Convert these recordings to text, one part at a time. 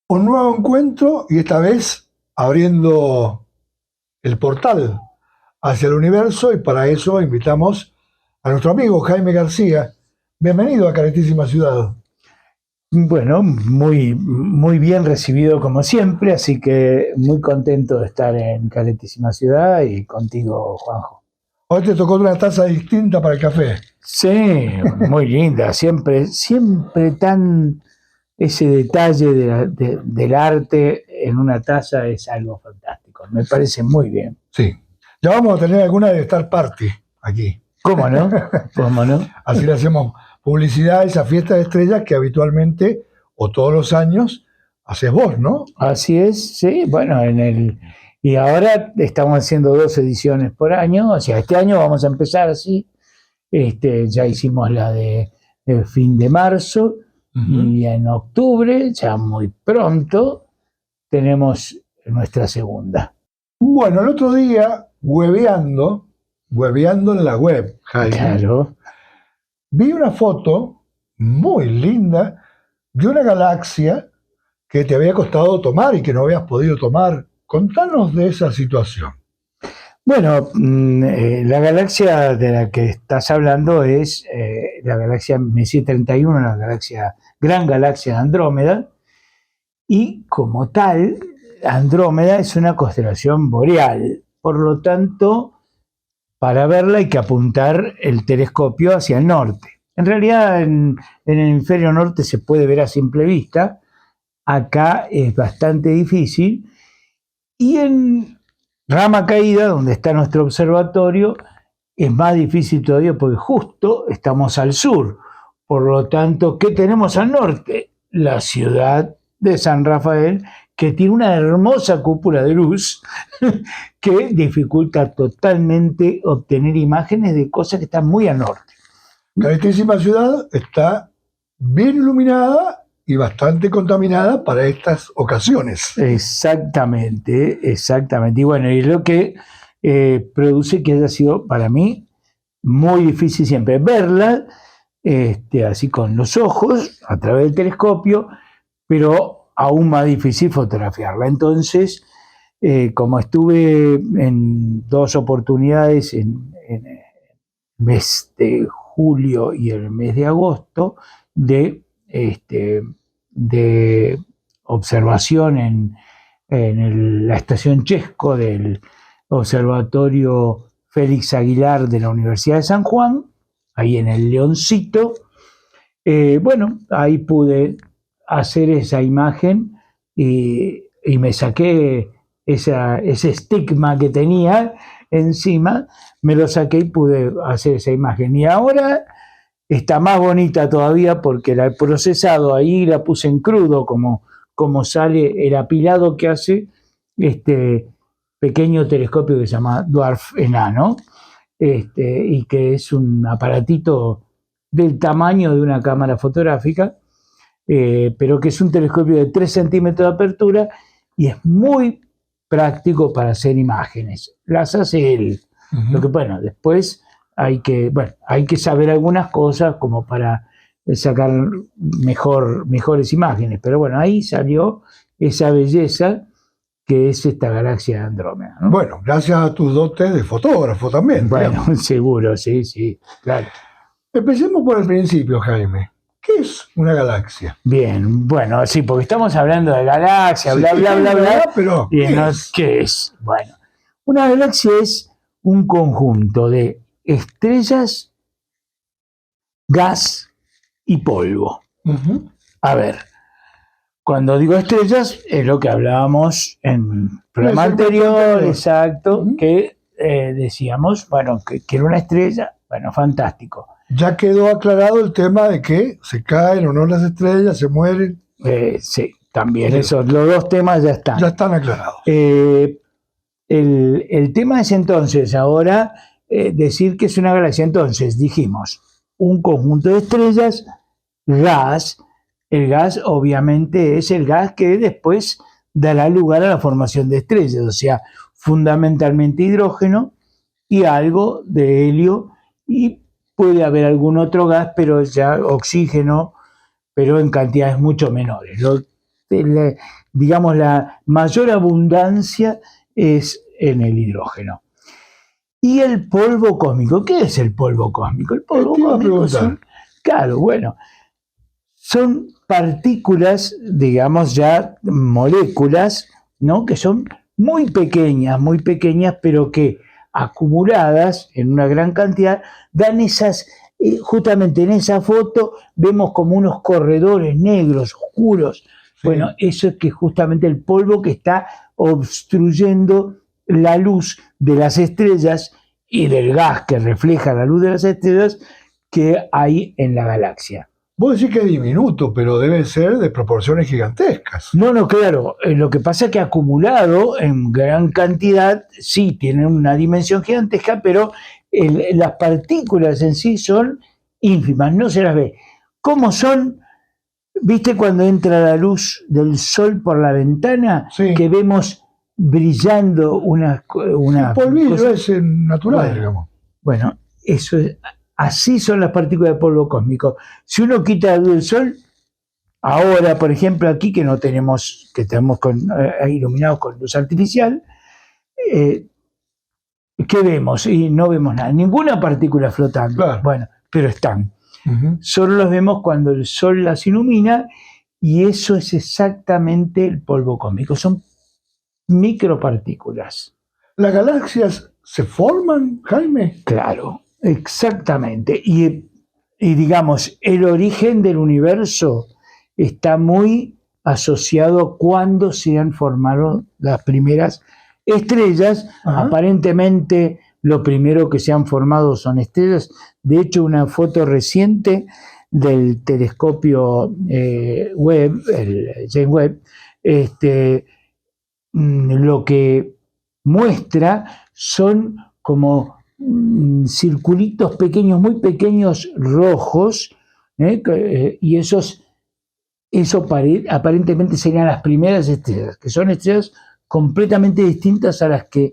Un nuevo encuentro y esta vez abriendo el portal hacia el universo, y para eso invitamos a nuestro amigo Jaime García. Bienvenido a Caretísima Ciudad. Bueno, muy bien recibido como siempre, así que muy contento de estar en Caretísima Ciudad y contigo, Juanjo. Hoy te tocó una taza distinta para el café. Sí, muy linda, siempre tan ese detalle del arte en una taza es algo fantástico, me parece muy bien. Sí, ya vamos a tener alguna de Star Party aquí. ¿Cómo no? ¿Cómo no? Así le hacemos publicidad a esa fiesta de estrellas que habitualmente, o todos los años, haces vos, ¿no? Así es, sí, bueno, y ahora estamos haciendo 2 ediciones por año, o sea, este año vamos a empezar así, ya hicimos la de fin de marzo, y en octubre, ya muy pronto, tenemos nuestra segunda. Bueno, el otro día, hueveando en la web, Jaime, Claro. vi una foto muy linda de una galaxia que te había costado tomar y que no habías podido tomar. Contanos de esa situación. Bueno, la galaxia de la que estás hablando es la galaxia Messier 31, la gran galaxia de Andrómeda, y como tal, Andrómeda es una constelación boreal. Por lo tanto, para verla hay que apuntar el telescopio hacia el norte. En realidad, en el hemisferio norte se puede ver a simple vista. Acá es bastante difícil. Y en Rama Caída, donde está nuestro observatorio, es más difícil todavía porque justo estamos al sur. Por lo tanto, ¿qué tenemos al norte? La ciudad de San Rafael, que tiene una hermosa cúpula de luz que dificulta totalmente obtener imágenes de cosas que están muy al norte. Caretísima Ciudad está bien iluminada y bastante contaminada para estas ocasiones. Exactamente. Y bueno, y lo que produce que haya sido para mí muy difícil siempre verla, así con los ojos, a través del telescopio, pero aún más difícil fotografiarla. Entonces, como estuve en 2 oportunidades en el mes de julio y el mes de agosto de observación en la estación Chesco del Observatorio Félix Aguilar de la Universidad de San Juan, ahí en el Leoncito, bueno, ahí pude hacer esa imagen y me saqué ese estigma que tenía encima, me lo saqué y pude hacer esa imagen. Y ahora está más bonita todavía porque la he procesado ahí, la puse en crudo, como sale el apilado que hace este pequeño telescopio que se llama Dwarf Enano, y que es un aparatito del tamaño de una cámara fotográfica, pero que es un telescopio de 3 centímetros de apertura y es muy práctico para hacer imágenes. Las hace él. Lo que, bueno, después hay que saber algunas cosas como para sacar mejores imágenes. Pero bueno, ahí salió esa belleza que es esta galaxia de Andrómeda, ¿no? Bueno, gracias a tus dotes de fotógrafo también. Bueno, digamos. seguro, sí, claro. Empecemos por el principio, Jaime. ¿Qué es una galaxia? Bien, bueno, sí, porque estamos hablando de galaxia, bla, pero ¿qué es? Bueno, una galaxia es un conjunto de estrellas, gas y polvo. A ver, cuando digo estrellas, es lo que hablábamos en el programa anterior, exacto, que decíamos, bueno, que era una estrella, bueno, fantástico. Ya quedó aclarado el tema de que se caen o no las estrellas, se mueren. Sí, también Sí. esos, los dos temas ya están. Ya están aclarados. El tema es entonces, ahora, decir que es una galaxia. Entonces, dijimos, un conjunto de estrellas, gas. El gas obviamente es el gas que después dará lugar a la formación de estrellas, o sea, fundamentalmente hidrógeno y algo de helio, y puede haber algún otro gas, pero ya oxígeno, pero en cantidades mucho menores. Digamos, la mayor abundancia es en el hidrógeno. Y el polvo cósmico, ¿qué es el polvo cósmico? El polvo cósmico son, claro, bueno, son partículas, digamos ya moléculas, ¿no? Que son muy pequeñas, pero que acumuladas en una gran cantidad dan esas, justamente en esa foto vemos como unos corredores negros, oscuros. Sí. Bueno, eso es que justamente el polvo que está obstruyendo la luz de las estrellas y del gas que refleja la luz de las estrellas que hay en la galaxia. Vos decís que es diminuto, pero debe ser de proporciones gigantescas. No, claro. Lo que pasa es que acumulado en gran cantidad, sí, tienen una dimensión gigantesca, pero las partículas en sí son ínfimas, no se las ve. ¿Cómo son? ¿Viste cuando entra la luz del sol por la ventana? Sí. Que vemos brillando una el polvillo cosa. Es natural, bueno, digamos. Bueno, eso es... Así son las partículas de polvo cósmico. Si uno quita la luz del sol, ahora, por ejemplo, aquí que no tenemos, que estamos iluminados con luz artificial, ¿qué vemos? Y no vemos nada, ninguna partícula flotando. Claro. Bueno, pero están. Solo los vemos cuando el sol las ilumina, y eso es exactamente el polvo cósmico. Son micropartículas. ¿Las galaxias se forman, Jaime? Claro. Exactamente. Y digamos, el origen del universo está muy asociado a cuando se han formado las primeras estrellas. Ajá. Aparentemente, lo primero que se han formado son estrellas. De hecho, una foto reciente del telescopio Webb, el James Webb, lo que muestra son como circulitos pequeños, muy pequeños, rojos, y eso aparentemente serían las primeras estrellas, que son estrellas completamente distintas a las que,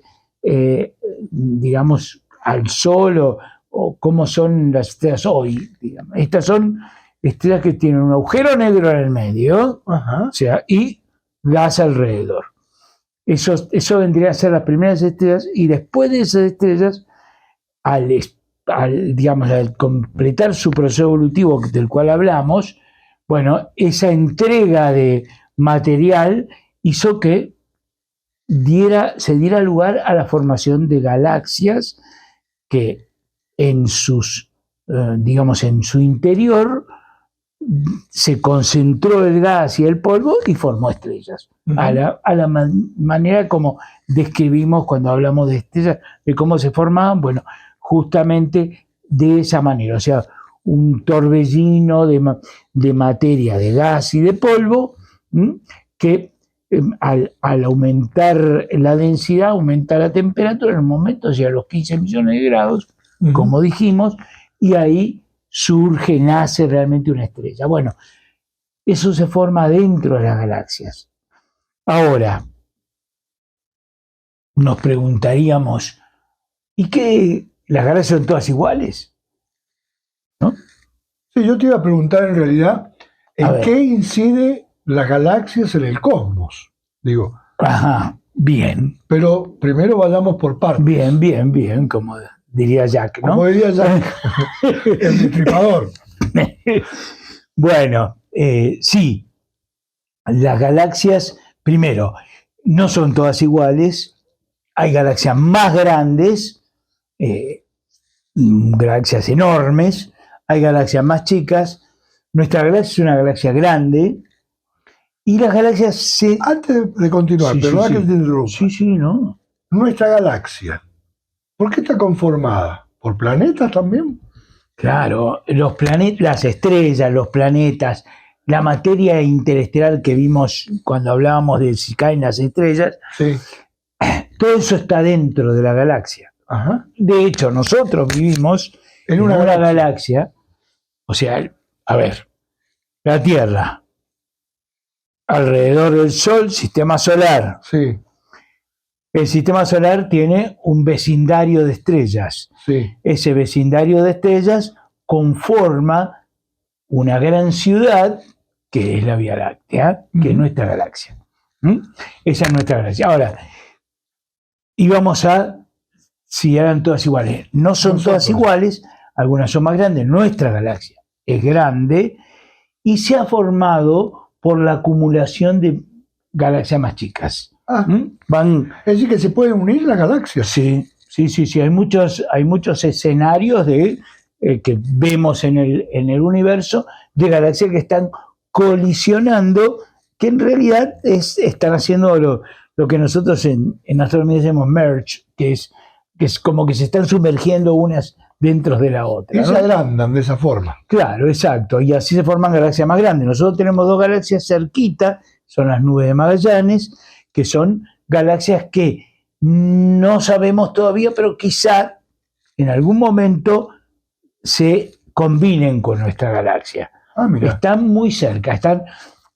digamos, al Sol o como son las estrellas hoy. Digamos. Estas son estrellas que tienen un agujero negro en el medio, ajá, o sea, y gas alrededor. Eso vendría a ser las primeras estrellas, y después de esas estrellas, al completar su proceso evolutivo del cual hablamos, bueno, esa entrega de material hizo que se diera lugar a la formación de galaxias que en en su interior se concentró el gas y el polvo y formó estrellas. Uh-huh. A la manera como describimos cuando hablamos de estrellas, de cómo se formaban, bueno, justamente de esa manera, o sea, un torbellino de materia, de gas y de polvo, que al aumentar la densidad, aumenta la temperatura, en un momento, o sea, a los 15 millones de grados, uh-huh, como dijimos, y ahí nace realmente una estrella. Bueno, eso se forma dentro de las galaxias. Ahora, nos preguntaríamos, ¿y qué? ¿Las galaxias son todas iguales? ¿No? Sí, yo te iba a preguntar en realidad, ¿en qué incide las galaxias en el cosmos? Digo. Ajá, bien. Pero primero vayamos por partes. Bien, como diría Jack, ¿no? Como diría Jack, el destripador. Bueno, sí, las galaxias, primero, no son todas iguales, hay galaxias más grandes, galaxias enormes, hay galaxias más chicas. Nuestra galaxia es una galaxia grande, y las galaxias Antes de continuar, perdón que te interrumpa. Sí, no. Nuestra galaxia ¿Por qué está conformada? ¿Por planetas también? Claro, los planetas, las estrellas, los planetas, la materia interestelar que vimos cuando hablábamos de si caen las estrellas, Sí. todo eso está dentro de la galaxia. Ajá. De hecho, nosotros vivimos en una galaxia, o sea, a ver, la Tierra, alrededor del Sol, sistema solar. Sí. El sistema solar tiene un vecindario de estrellas. Sí. Ese vecindario de estrellas conforma una gran ciudad que es la Vía Láctea, que es nuestra galaxia. Esa es nuestra galaxia. Ahora, íbamos a si eran todas iguales. No son todas iguales, algunas son más grandes. Nuestra galaxia es grande y se ha formado por la acumulación de galaxias más chicas. Es decir, que se pueden unir las galaxias. Sí. Hay muchos escenarios que vemos en el universo de galaxias que están colisionando, que en realidad están haciendo lo que nosotros en astronomía decimos merge, que es como que se están sumergiendo unas dentro de la otra. Y se agrandan de esa forma. Claro, exacto. Y así se forman galaxias más grandes. Nosotros tenemos dos galaxias cerquitas, son las nubes de Magallanes, que son galaxias que no sabemos todavía, pero quizá en algún momento se combinen con nuestra galaxia. Mira. Están muy cerca.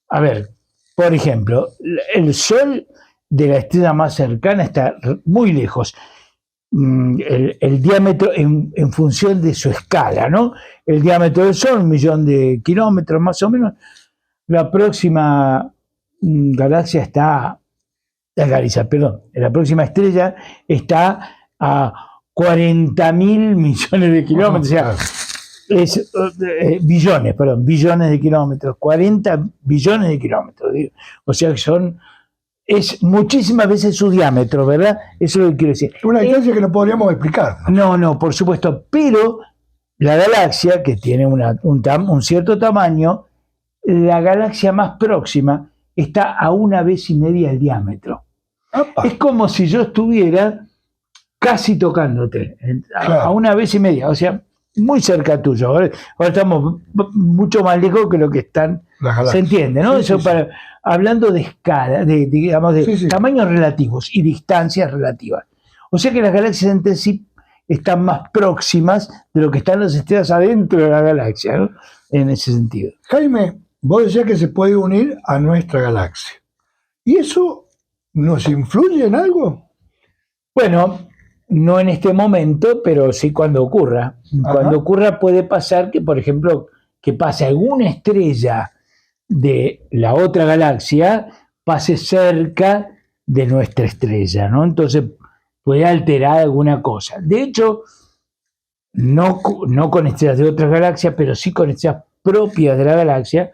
A ver, por ejemplo, el Sol de la estrella más cercana está muy lejos. El diámetro en función de su escala, ¿no? El diámetro del Sol, 1 millón de kilómetros más o menos. La próxima galaxia está, la próxima estrella está a 40.000 millones de kilómetros, o sea, es billones de kilómetros, 40 billones de kilómetros, digo. O sea que es muchísimas veces su diámetro, ¿verdad? Eso es lo que quiero decir. Una distancia que no podríamos explicar. No, por supuesto, pero la galaxia, que tiene un cierto tamaño, la galaxia más próxima está a 1,5 veces el diámetro. Es como si yo estuviera casi tocándote, a 1,5 veces, o sea, muy cerca tuyo. Ahora estamos mucho más lejos que lo que están. Se entiende, ¿no? Sí, Eso hablando de escala, digamos, de tamaños relativos y distancias relativas. O sea que las galaxias entre sí están más próximas de lo que están las estrellas adentro de la galaxia, ¿no? En ese sentido. Jaime, vos decías que se puede unir a nuestra galaxia. ¿Y eso nos influye en algo? Bueno, no en este momento, pero sí cuando ocurra. Cuando ocurra puede pasar que, por ejemplo, que pase alguna estrella de la otra galaxia, pase cerca de nuestra estrella, ¿no? Entonces puede alterar alguna cosa. De hecho, no con estrellas de otras galaxias, pero sí con estrellas propias de la galaxia,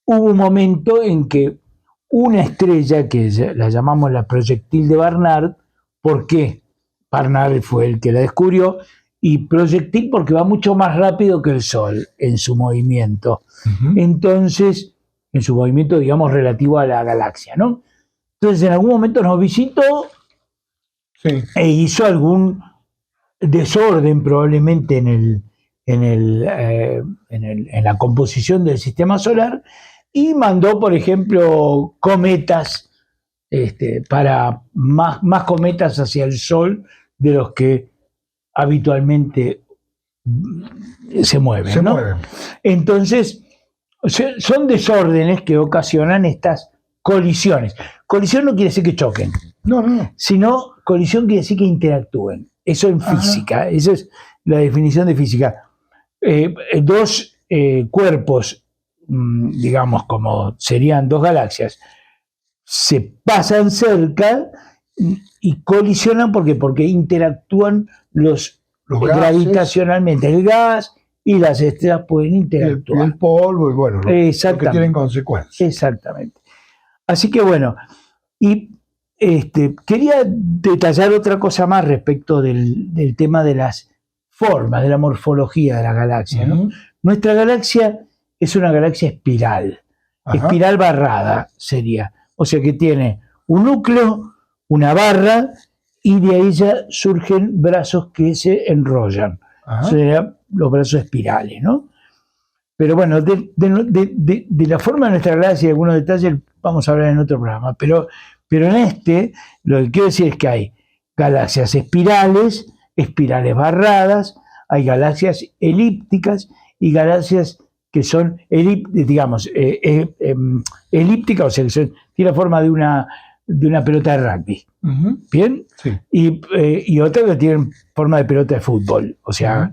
hubo un momento en que una estrella, que la llamamos la proyectil de Barnard, ¿por qué? Barnard fue el que la descubrió, y proyectil porque va mucho más rápido que el Sol en su movimiento. Entonces, en su movimiento, digamos, relativo a la galaxia, ¿no? Entonces, en algún momento nos visitó e hizo algún desorden probablemente en la composición del sistema solar y mandó, por ejemplo, cometas para más cometas hacia el Sol de los que habitualmente se mueven, ¿no? Entonces, son desórdenes que ocasionan estas colisiones. Colisión no quiere decir que choquen, sino colisión quiere decir que interactúen. Eso en física, esa es la definición de física. Dos cuerpos, digamos, como serían dos galaxias, se pasan cerca y colisionan porque interactúan los gravitacionalmente. El gas y las estrellas pueden interactuar. Y el polvo, y bueno, lo que tienen consecuencias. Exactamente. Así que bueno, y quería detallar otra cosa más respecto del tema de las formas, de la morfología de la galaxia, ¿no? Nuestra galaxia es una galaxia espiral, espiral barrada sería. O sea que tiene un núcleo, una barra y de ahí ya surgen brazos que se enrollan. Ajá. Eso serían los brazos espirales, ¿no? Pero bueno, de la forma de nuestra galaxia y algunos detalles vamos a hablar en otro programa. Pero en lo que quiero decir es que hay galaxias espirales, espirales barradas, hay galaxias elípticas y galaxias que son elípticas, o sea, que tiene la forma de una pelota de rugby. Uh-huh. ¿Bien? Sí. Y otras que tienen forma de pelota de fútbol, o sea,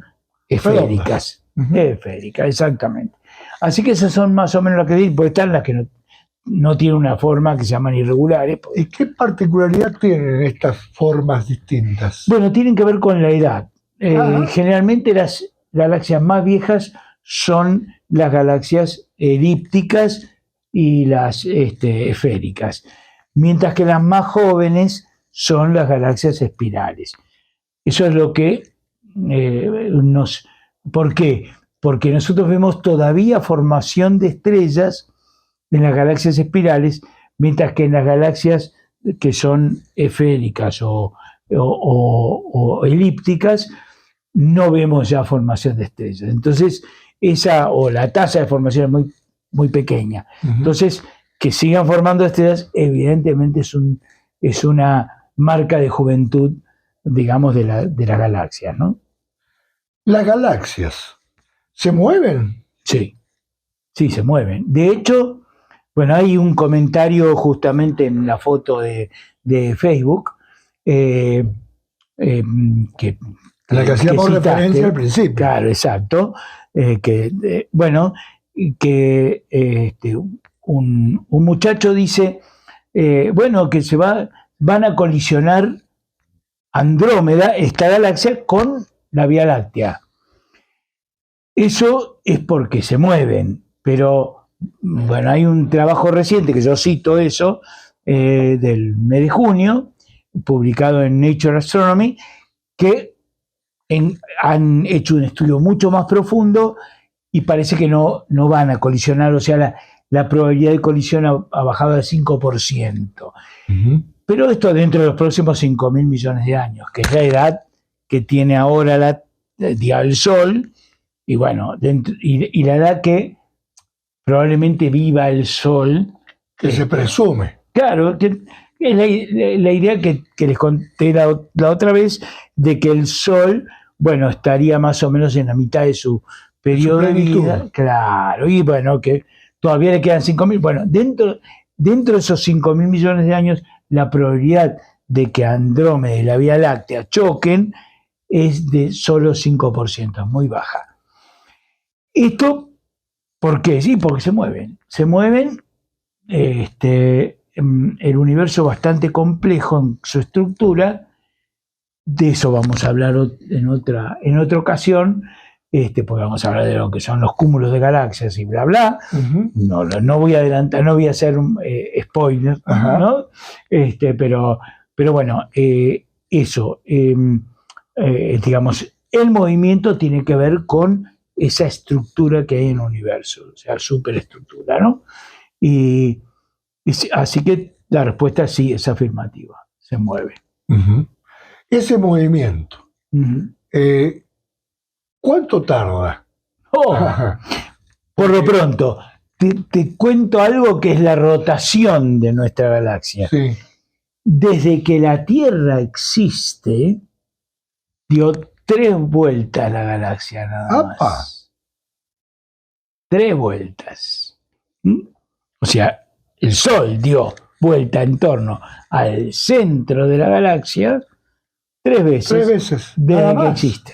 Uh-huh. esféricas. Uh-huh. Esféricas, exactamente. Así que esas son más o menos las que digo, porque están las que no tienen una forma, que se llaman irregulares. ¿Y qué particularidad tienen estas formas distintas? Bueno, tienen que ver con la edad. Generalmente las galaxias más viejas son las galaxias elípticas y las esféricas, mientras que las más jóvenes son las galaxias espirales. Eso es lo que ¿Por qué? Porque nosotros vemos todavía formación de estrellas en las galaxias espirales, mientras que en las galaxias que son esféricas o elípticas no vemos ya formación de estrellas. Entonces, la tasa de formación es muy, muy pequeña. Uh-huh. Entonces, que sigan formando estrellas, evidentemente es una marca de juventud, digamos, de las galaxias, ¿no? ¿Las galaxias se mueven? Sí, se mueven. De hecho, bueno, hay un comentario justamente en la foto de Facebook que la que hacíamos referencia al principio. Claro, exacto. Un muchacho dice, que van a colisionar Andrómeda, esta galaxia, con la Vía Láctea. Eso es porque se mueven, pero bueno, hay un trabajo reciente que yo cito eso, del mes de junio, publicado en Nature Astronomy, que han hecho un estudio mucho más profundo y parece que no van a colisionar, o sea, la probabilidad de colisión ha bajado al 5%. Uh-huh. Pero esto dentro de los próximos 5.000 millones de años, que es la edad que tiene ahora el Sol, y bueno, y la edad que probablemente viva el Sol. Que se presume. Claro, que es la idea que les conté la otra vez, de que el Sol, bueno, estaría más o menos en la mitad de su periodo de vida. Claro, y bueno, que todavía le quedan 5.000. Bueno, dentro de esos 5.000 millones de años, la probabilidad de que Andrómeda y la Vía Láctea choquen es de solo 5%, muy baja. ¿Esto por qué? Sí, porque se mueven. Se mueven, el universo bastante complejo en su estructura. De eso vamos a hablar en otra ocasión, porque vamos a hablar de lo que son los cúmulos de galaxias y bla, bla. Uh-huh. No voy a adelantar, no voy a hacer un spoiler, uh-huh, ¿no? Pero bueno, eso, digamos, el movimiento tiene que ver con esa estructura que hay en el universo, o sea, superestructura, ¿no? Y así que la respuesta sí es afirmativa, se mueve. Uh-huh. Ese movimiento, uh-huh, ¿cuánto tarda? Por lo pronto, te cuento algo que es la rotación de nuestra galaxia. Sí. Desde que la Tierra existe, dio 3 vueltas la galaxia nada más. 3 vueltas. O sea, el Sol dio vuelta en torno al centro de la galaxia 3 veces. 3 veces. Desde que existe.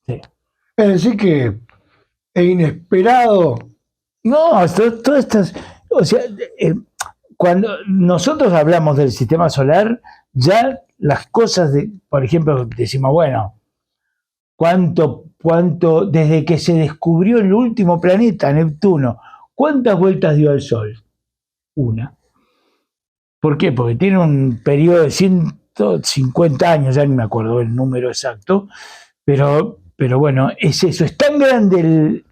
Sí. Es decir que es inesperado. No, todas estas. O sea, cuando nosotros hablamos del sistema solar, ya las cosas por ejemplo, decimos, bueno, ¿cuánto, desde que se descubrió el último planeta, Neptuno, cuántas vueltas dio al Sol? 1. ¿Por qué? Porque tiene un periodo de 150 años, ya ni me acuerdo el número exacto, pero bueno, es eso, es tan grande el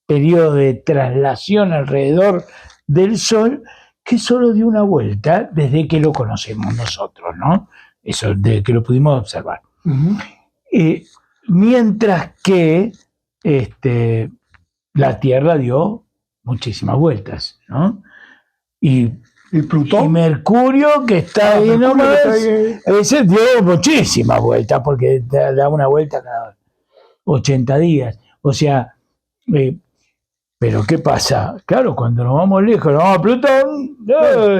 periodo de traslación alrededor del Sol que solo dio una vuelta desde que lo conocemos nosotros, ¿no? eso de que lo pudimos observar. Ujú. Mientras que la Tierra dio muchísimas vueltas, ¿no? Y Plutón? Mercurio, que está ahí Mercurio nomás, que está ahí. ese dio muchísimas vueltas, porque da una vuelta cada 80 días. O sea, pero ¿qué pasa? Claro, cuando nos vamos lejos, nos vamos a Plutón,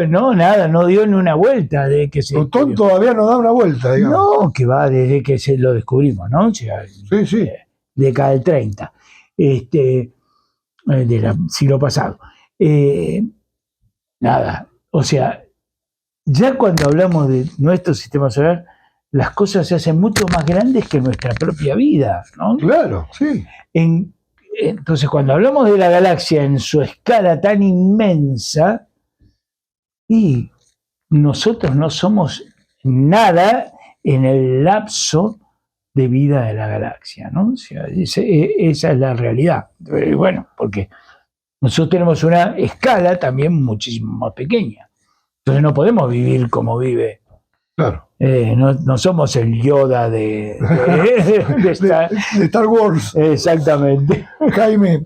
no, nada, no dio ni una vuelta de que se Plutón descubrió. todavía no da una vuelta, digamos. No, que va desde que se lo descubrimos, ¿no? O sea, Sí. década del 30, del siglo pasado. Nada, o sea, ya cuando hablamos de nuestro sistema solar, las cosas se hacen mucho más grandes que nuestra propia vida, ¿no? Claro, sí. Entonces, cuando hablamos de la galaxia en su escala tan inmensa, y nosotros no somos nada en el lapso de vida de la galaxia, ¿no? O sea, esa es la realidad. Bueno, porque nosotros tenemos una escala también muchísimo más pequeña. Entonces no podemos vivir como vive. Claro. No somos el Yoda de Star Wars. Exactamente. Jaime,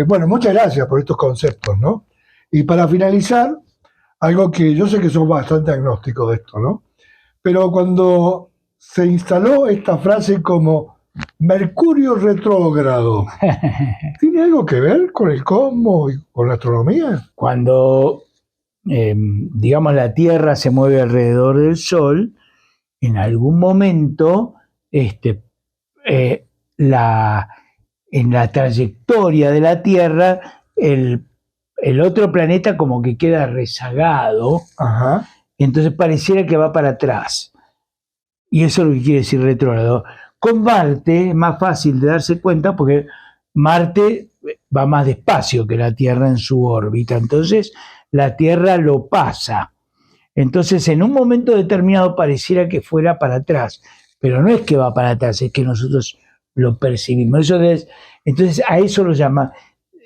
bueno, muchas gracias por estos conceptos, ¿no? Y para finalizar, algo que yo sé que sos bastante agnóstico de esto, ¿no? Pero cuando se instaló esta frase como Mercurio retrógrado, ¿tiene algo que ver con el cosmos y con la astronomía? Cuando, digamos, la Tierra se mueve alrededor del Sol, en algún momento, en la trayectoria de la Tierra, el otro planeta como que queda rezagado. Ajá. Entonces pareciera que va para atrás. Y eso es lo que quiere decir retrógrado. Con Marte es más fácil de darse cuenta porque Marte va más despacio que la Tierra en su órbita. Entonces la Tierra lo pasa. Entonces en un momento determinado pareciera que fuera para atrás. Pero no es que va para atrás, es que nosotros lo percibimos. Entonces a eso lo llama,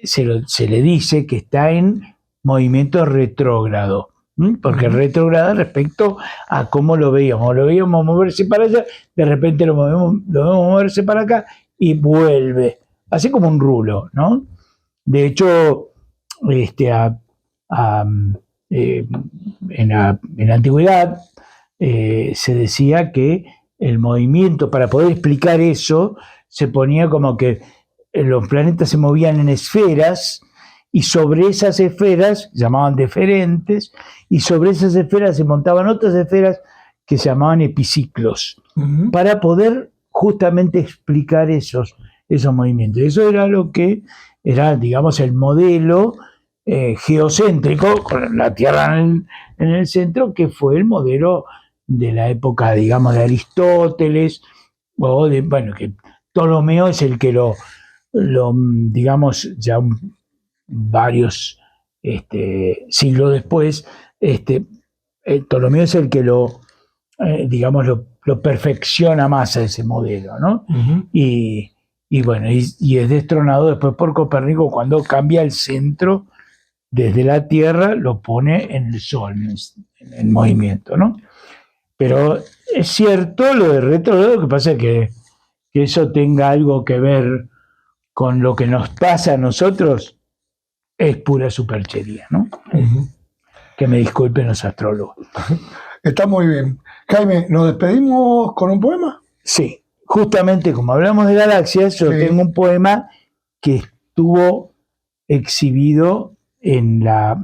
se le dice que está en movimiento retrógrado. Porque retrograda respecto a cómo lo veíamos moverse para allá, de repente lo vemos moverse para acá y vuelve, así como un rulo, ¿no? De hecho, en la antigüedad se decía que el movimiento, para poder explicar eso, se ponía como que los planetas se movían en esferas, y sobre esas esferas, llamaban deferentes, y sobre esas esferas se montaban otras esferas que se llamaban epiciclos, para poder justamente explicar esos movimientos. Eso era lo que era, digamos, el modelo geocéntrico, con la Tierra en el centro, que fue el modelo de la época, digamos, de Aristóteles, o de, bueno, que Ptolomeo es el que lo digamos, ya varios siglos después, Ptolomeo es el que digamos, lo perfecciona más a ese modelo, ¿no? Y bueno, y es destronado después por Copérnico cuando cambia el centro desde la Tierra, lo pone en el Sol, en movimiento, ¿no? Pero es cierto lo de retrógrado, lo que pasa es que eso tenga algo que ver con lo que nos pasa a nosotros, es pura superchería, ¿no? Que me disculpen los astrólogos. Está muy bien. Jaime, ¿nos despedimos con un poema? Sí, justamente como hablamos de galaxias, yo tengo un poema que estuvo exhibido en la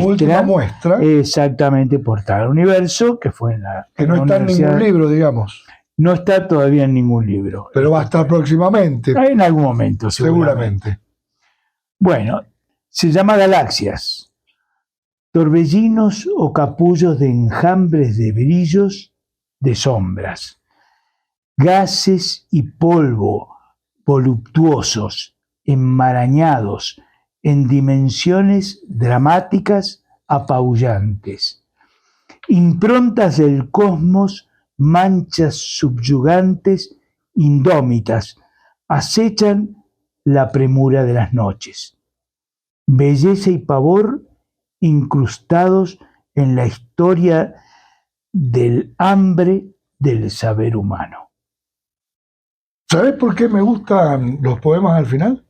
última muestra. Exactamente, Portal al Universo, que fue en la... Que no está en ningún libro, digamos. No está todavía en ningún libro. Pero va a estar próximamente. En algún momento, seguramente. Bueno, se llama Galaxias. Torbellinos o capullos de enjambres de brillos, de sombras. Gases y polvo voluptuosos, enmarañados en dimensiones dramáticas apabullantes. Improntas del cosmos, manchas subyugantes, indómitas, acechan la premura de las noches. Belleza y pavor incrustados en la historia del hambre del saber humano. ¿Sabés por qué me gustan los poemas al final?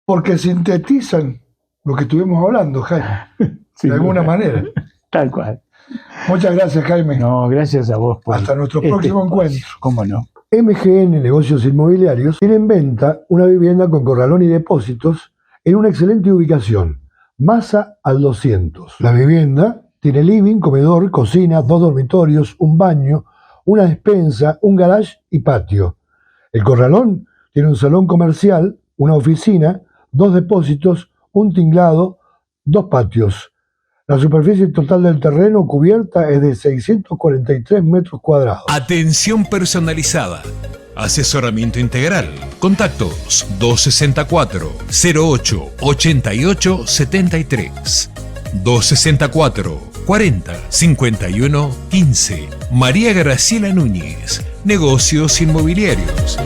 Porque sintetizan lo que estuvimos hablando, Jaime, de alguna manera. Tal cual. Muchas gracias, Jaime. No, gracias a vos por Hasta nuestro próximo encuentro. ¿Cómo no? MGN Negocios Inmobiliarios tiene en venta una vivienda con corralón y depósitos en una excelente ubicación, Masa al 200. La vivienda tiene living, comedor, cocina, 2 dormitorios, un baño, una despensa, un garage y patio. El corralón tiene un salón comercial, una oficina, 2 depósitos, un tinglado, 2 patios. La superficie total del terreno cubierta es de 643 metros cuadrados. Atención personalizada. Asesoramiento integral. Contactos 264-08-88-73. 264-40-51-15. María Graciela Núñez. Negocios inmobiliarios.